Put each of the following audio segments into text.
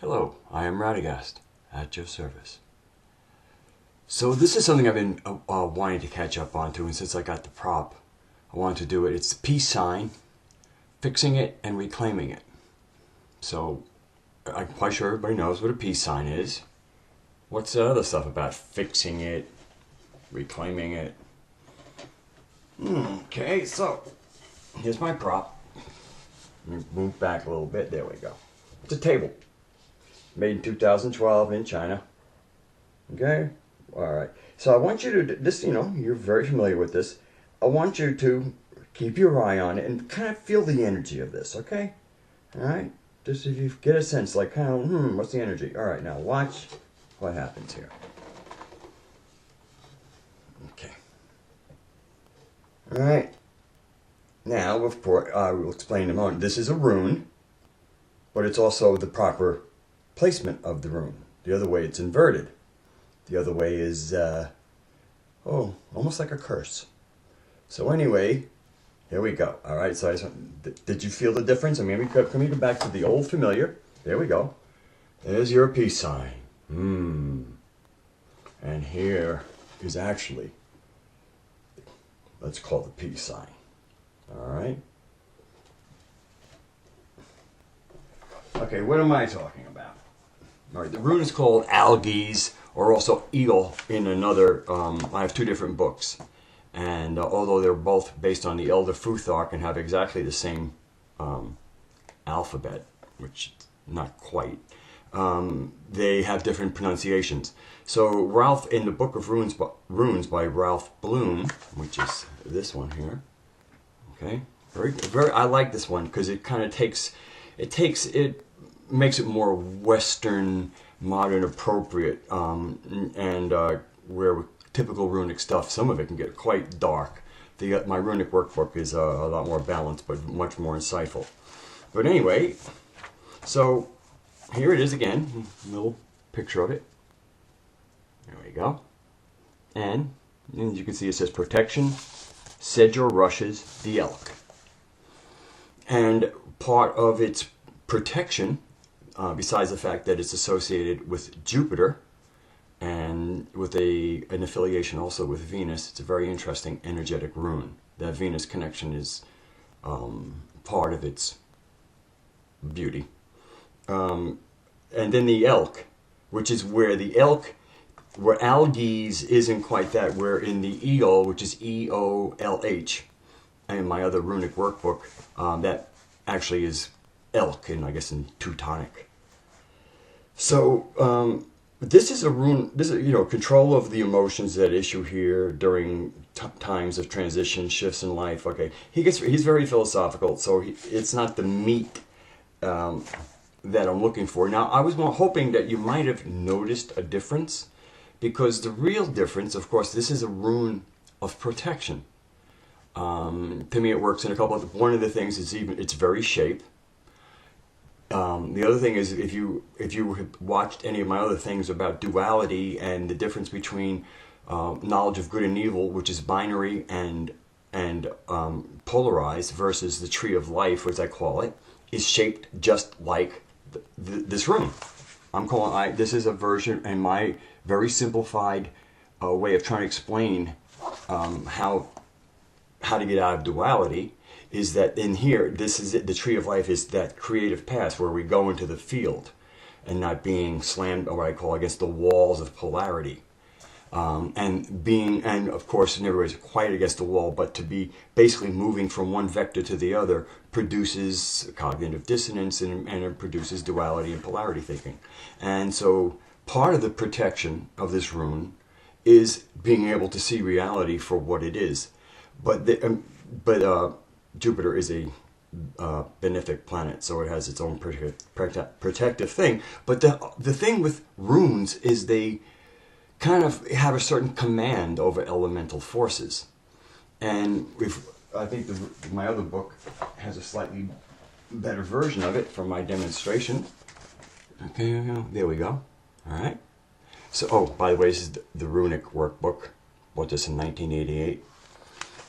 Hello, I am Radagast, at your service. So this is something I've been wanting to catch up onto, and since I got the prop, I want to do it. It's the peace sign, fixing it, and reclaiming it. So I'm quite sure everybody knows what a peace sign is. What's the other stuff about fixing it, reclaiming it? Okay, so here's my prop. Let me move back a little bit. There we go. It's a table. Made in 2012 in China. Okay? Alright. So I want you to, this, you're very familiar with this. I want you to keep your eye on it and kind of feel the energy of this, okay? Alright? Just if you get a sense, like, kind of, what's the energy? Alright, now watch what happens here. Okay. Alright. Now, of course, I will explain in a moment. This is a rune, but it's also the proper placement of the rune. The other way, it's inverted. The other way is, almost like a curse. So anyway, here we go. All right, so did you feel the difference? I mean, we come back to the old familiar. There we go. There's your peace sign. And here is actually, let's call the peace sign. All right. Okay, what am I talking about? All right, the rune is called Algies, or also Eel in another, I have two different books. And although they're both based on the Elder Futhark and have exactly the same alphabet, which not quite, they have different pronunciations. So Ralph, in the Book of Runes by Ralph Bloom, which is this one here, okay, very, I like this one because it kind of makes it more Western, modern, appropriate, and where with typical runic stuff, some of it can get quite dark. My runic workbook is a lot more balanced, but much more insightful. But anyway, so here it is again, a little picture of it. There we go. And as you can see, it says protection, Sedgor rushes the elk. And part of its protection, besides the fact that it's associated with Jupiter and with an affiliation also with Venus, it's a very interesting energetic rune. That Venus connection is part of its beauty. And then the elk, which is where where Algies isn't quite that, where in the Eel, which is E-O-L-H, and my other runic workbook, that actually is elk, and I guess in Teutonic. So this is a rune. This is control of the emotions that issue here during times of transition, shifts in life. Okay, he's very philosophical, so it's not the meat that I'm looking for. Now I was hoping that you might have noticed a difference, because the real difference, of course, this is a rune of protection. To me, it works in a couple of. One of the things is it's very shape. The other thing is, if you have watched any of my other things about duality and the difference between knowledge of good and evil, which is binary and polarized, versus the tree of life, as I call it, is shaped just like this rune. This is a version, and my very simplified way of trying to explain how to get out of duality is that in here, this is it. The tree of life is that creative path where we go into the field and not being slammed, or what I call, against the walls of polarity. And of course, in every way, quite against the wall, but to be basically moving from one vector to the other produces cognitive dissonance, and it produces duality and polarity thinking. And so part of the protection of this rune is being able to see reality for what it is. But Jupiter is a benefic planet, so it has its own protective thing. But the thing with runes is they kind of have a certain command over elemental forces. And I think my other book has a slightly better version of it from my demonstration. Okay, there we go. All right. So, by the way, this is the Runic workbook. Bought this in 1988.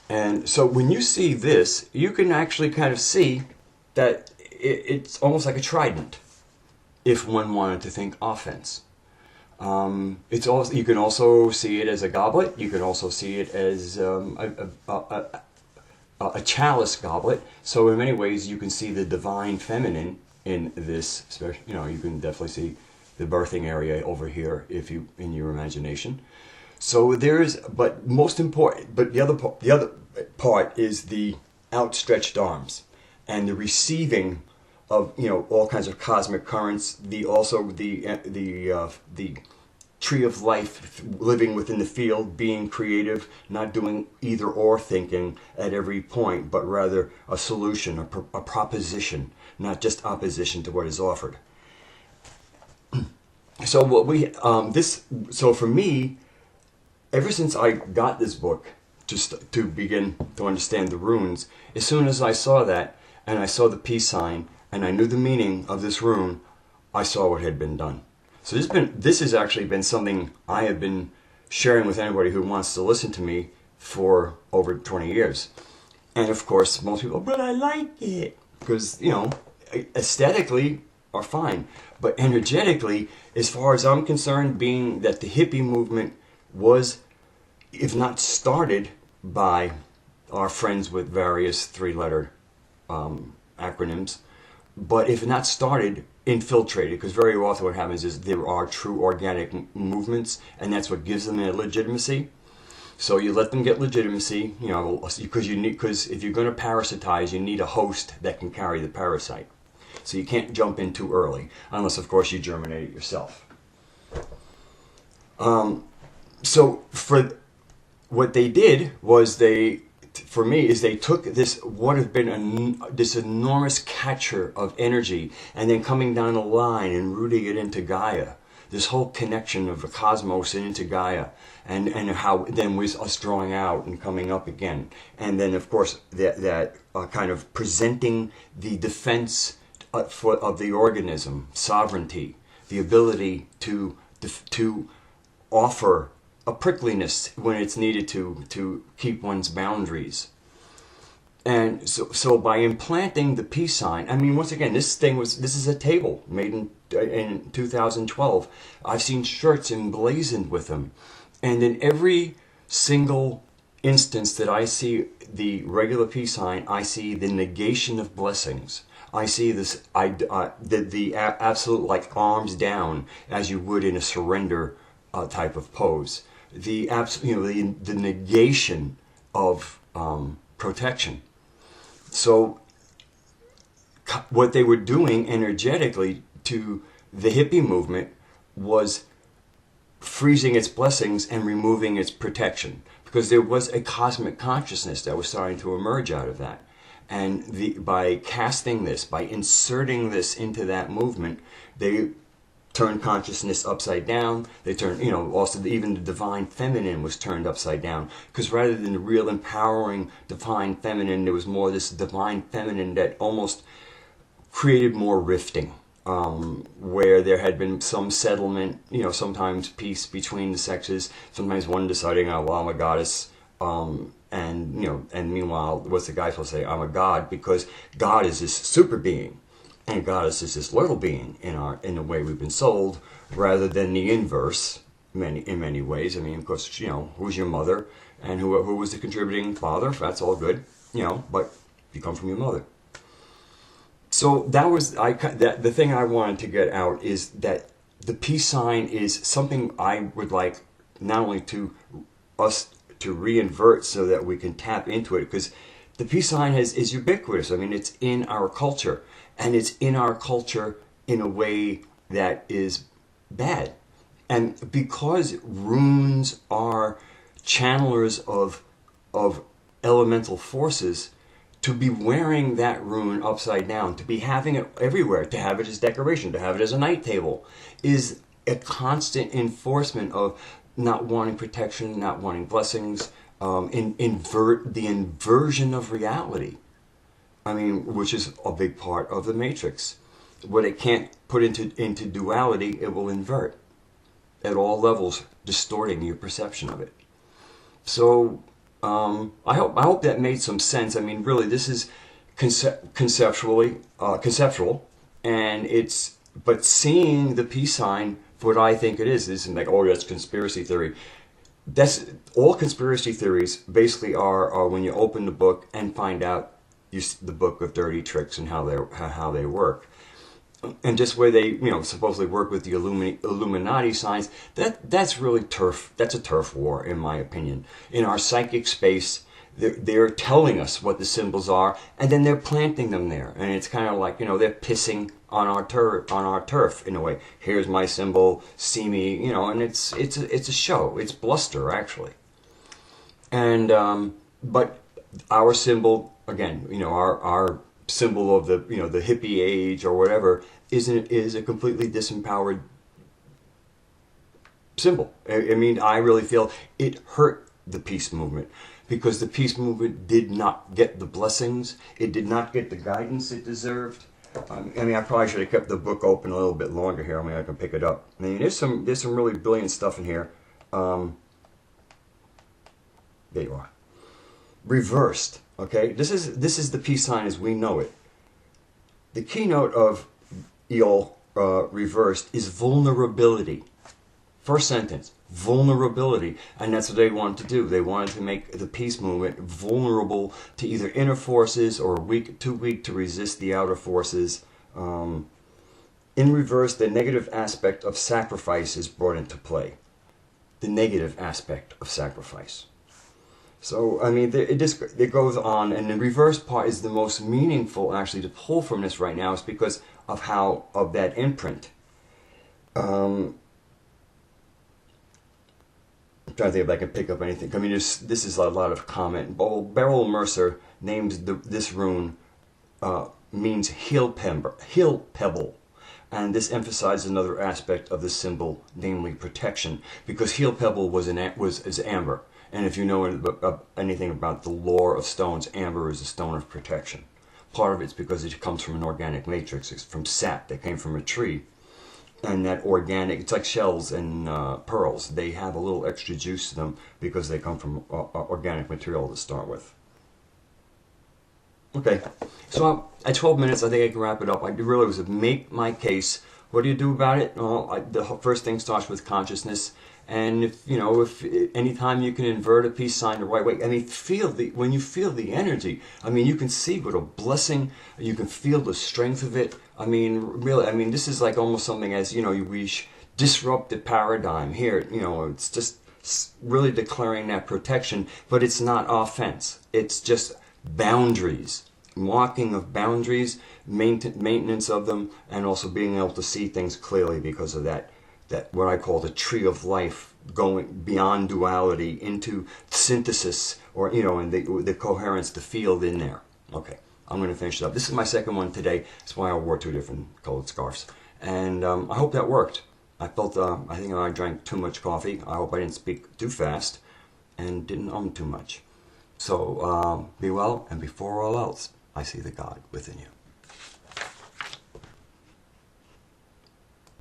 And so when you see this, you can actually kind of see that it's almost like a trident. if one wanted to think offense. It's also, you can also see it as a goblet. You can also see it as a chalice goblet. So in many ways, you can see the divine feminine in this. You know, you can definitely see the birthing area over here if you in your imagination. So but most important, but the other part is the outstretched arms and the receiving of, you know, all kinds of cosmic currents. The tree of life, living within the field, being creative, not doing either or thinking at every point, but rather a solution, a proposition, not just opposition to what is offered. So so for me, ever since I got this book, just to begin to understand the runes, as soon as I saw that, and I saw the peace sign, and I knew the meaning of this rune, I saw what had been done. So this has actually been something I have been sharing with anybody who wants to listen to me for over 20 years. And of course, most people, but I like it. Because, you know, aesthetically are fine. But energetically, as far as I'm concerned, being that the hippie movement was, if not started by our friends with various three-letter acronyms, but if not started, infiltrated, because very often what happens is there are true organic movements, and that's what gives them their legitimacy. So you let them get legitimacy, you know, because if you're going to parasitize, you need a host that can carry the parasite. So you can't jump in too early, unless of course you germinate it yourself. So for what they did was they took this, what have been this enormous catcher of energy, and then coming down the line and rooting it into Gaia. This whole connection of the cosmos and into Gaia, and how then was us drawing out and coming up again. And then of course that kind of presenting the defense of the organism, sovereignty, the ability to offer a prickliness when it's needed to keep one's boundaries. And so by implanting the peace sign, I mean, once again, this is a table made in 2012. I've seen shirts emblazoned with them. And in every single instance that I see the regular peace sign, I see the negation of blessings. I see this, the absolute, like, arms down, as you would in a surrender type of pose. The negation of protection. So what they were doing energetically to the hippie movement was freezing its blessings and removing its protection, because there was a cosmic consciousness that was starting to emerge out of that. And by casting this, by inserting this into that movement, they turned consciousness upside down. They turned, you know, also even the divine feminine was turned upside down, because rather than the real empowering divine feminine, there was more this divine feminine that almost created more rifting, where there had been some settlement, you know, sometimes peace between the sexes, sometimes one deciding, oh, well, I'm a goddess, and, you know, and meanwhile, what's the guy supposed to say? I'm a god, because God is this super being. And goddess is this little being in the way we've been sold, rather than the inverse. In many ways. I mean, of course, you know, who's your mother, and who was the contributing father? That's all good, you know. But you come from your mother. So that was the thing I wanted to get out, is that the peace sign is something I would like not only to us to reinvert so that we can tap into it, because the peace sign is ubiquitous. I mean, it's in our culture. And it's in our culture in a way that is bad. And because runes are channelers of elemental forces, to be wearing that rune upside down, to be having it everywhere, to have it as decoration, to have it as a night table, is a constant enforcement of not wanting protection, not wanting blessings, invert the inversion of reality. I mean, which is a big part of the matrix. What it can't put into duality, it will invert at all levels, distorting your perception of it. So I hope that made some sense. I mean, really, this is conceptual, and it's but seeing the peace sign for what I think it is isn't like, oh, that's conspiracy theory. That's all conspiracy theories basically are when you open the book and find out the book of dirty tricks and how they work. And just where they, supposedly work with the Illuminati signs, that's really turf. That's a turf war, in my opinion. In our psychic space, they're telling us what the symbols are, and then they're planting them there. And it's kind of like, they're pissing on our turf in a way. Here's my symbol, see me, and it's a show. It's bluster, actually. And but our symbol, again, our symbol of the the hippie age or whatever is a completely disempowered symbol. I mean, I really feel it hurt the peace movement because the peace movement did not get the blessings. It did not get the guidance it deserved. I mean, I probably should have kept the book open a little bit longer here. I mean, I can pick it up. I mean, there's some really brilliant stuff in here. There you are. Reversed. Okay, this is the peace sign as we know it. The keynote of Eel reversed is vulnerability. First sentence, vulnerability, and that's what they wanted to do. They wanted to make the peace movement vulnerable to either inner forces or too weak to resist the outer forces. In reverse, the negative aspect of sacrifice is brought into play. The negative aspect of sacrifice. So, I mean, it goes on, and the reverse part is the most meaningful, actually, to pull from this right now, is because of that imprint. I'm trying to think if I can pick up anything. I mean, this is a lot of comment. Beryl Mercer names this rune means heel pebble. And this emphasizes another aspect of the symbol, namely protection, because heel pebble is amber. And if you know anything about the lore of stones, amber is a stone of protection. Part of it's because it comes from an organic matrix. It's from sap that came from a tree. And that organic, it's like shells and pearls. They have a little extra juice to them because they come from organic material to start with. Okay, so at 12 minutes, I think I can wrap it up. I really was to make my case. What do you do about it? Well, the first thing starts with consciousness. And if anytime you can invert a peace sign the right way, I mean, when you feel the energy, I mean, you can see what a blessing, you can feel the strength of it. I mean, really, I mean, this is like almost something as, we disrupt the paradigm here, it's just really declaring that protection, but it's not offense. It's just boundaries, walking of boundaries, maintenance of them, and also being able to see things clearly because of that what I call the tree of life, going beyond duality into synthesis, or and the coherence, the field in there. Okay, I'm going to finish it up. This is my second one today. That's why I wore two different colored scarves, and I hope that worked. I felt I think I drank too much coffee. I hope I didn't speak too fast and didn't too much. So be well, and before all else, I see the God within you.